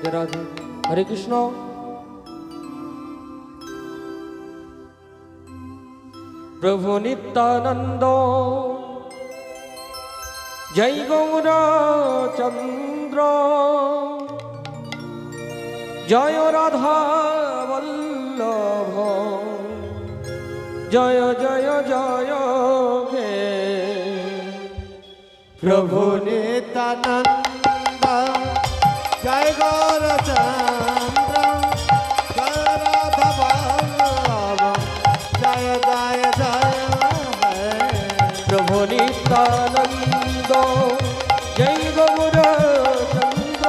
রাধে রাধে। হরে কৃষ্ণ। প্রভু নিত্যানন্দ জয় গৌর চন্দ্র জয় রাধা বল্লভ জয় জয় জয় হে। প্রভু নিত্যানন্দ জয় গৌর চন্দ্র জয় রাধা বল্লভ জয় জয় জয় হে। প্রভু নিত্যানন্দ জয় গৌর চন্দ্র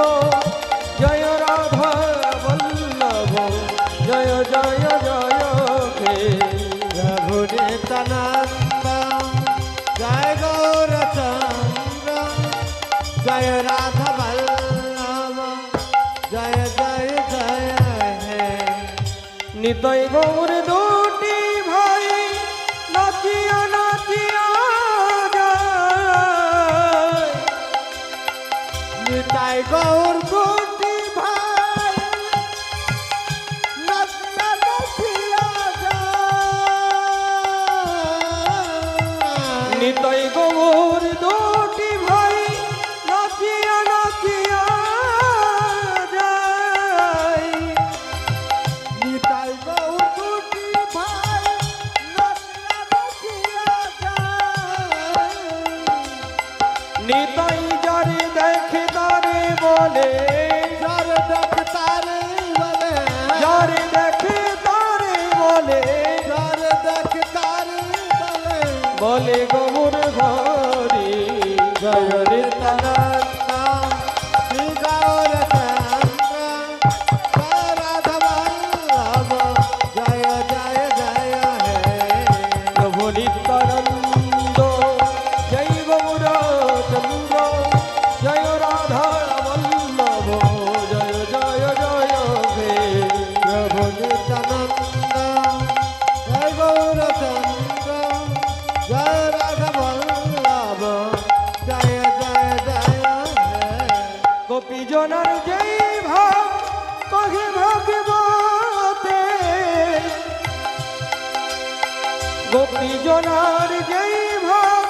জয় রাধা বল্লভ জয় জয় জয় হে। প্রভু নিত্যানন্দ জয় গৌর চন্দ্র জয় রাধা বল্লভ জয় জয় জয় হে। নিতাই গৌর দুটি ভাই নাচিয়া নাচিয়া যায়। নিতাই গৌর দুটি ভাই নাচিয়া নাচিয়া যায়। নিতাই গৌর দুটি ভাই নাচিয়া নাচিয়া যায়। নিতাই গৌর দুটি ভাই নাচিয়া নাচিয়া যায়। নিতাই যারে দেখে তারে বলে যার দেখ তারে বলে যারে দেখে তারে বলে যার দেখ তারে বলে বলে গৌর হরি জয় নিত্যানন্দ শ্রী গৌর চন্দ্র জয় রাধা বল্লভ জয় জয় জয় হে। প্রভু নিত্যানন্দ জয় গৌর চন্দ্র জয় রাধা বল্লভ জয় জয় জয় হে। প্রভু নিত্যানন্দ জয় গৌর চন্দ্র জয় রাধা বল্লভ জয় জয় জয় হে। গোপী জনার জয় ভাব কহে ভগবতে গোপী জনার জয় ভাব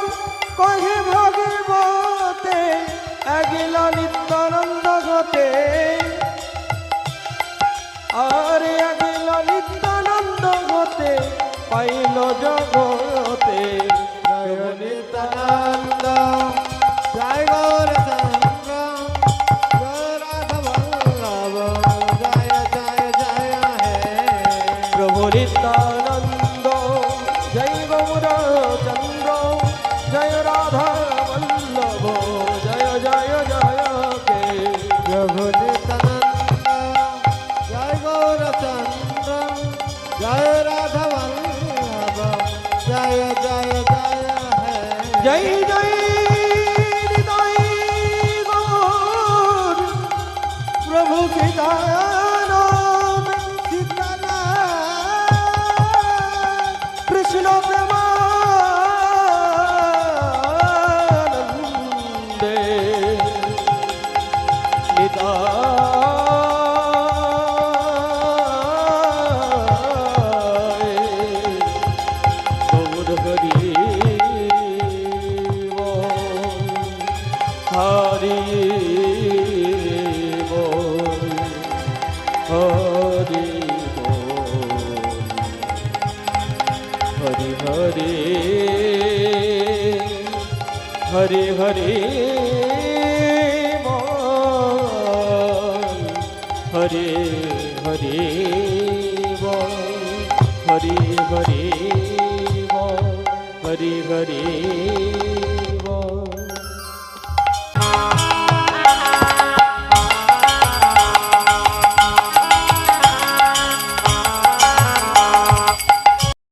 কহে ভগবতে এগিল নিত্যানন্দ গতে আর এগিল নিত্যানন্দ গতে পাইল জগতে। জয় নিত্যানন্দ জয় গৌর চন্দ্র জয় রাধা বল্লভ জয় জয় জয় হে। প্রভু নিত্যানন্দ জয় গৌর চন্দ্র জয় রাধা বল্লভ জয় জয় জয় হে। প্রভু নিত্যানন্দ জয় গৌর চন্দ্র জয় রাধা বল্লভ জয় জয় জয় হে। জয় জয় হৃদয় গৌর প্রভু সীতারাম কৃষ্ণ প্রেমানন্দে নিতাই গৌর হরি হরি বল হরি বল হরি হরি হরি হরি বল হরি হরি বল হরি হরি বল হরি হরি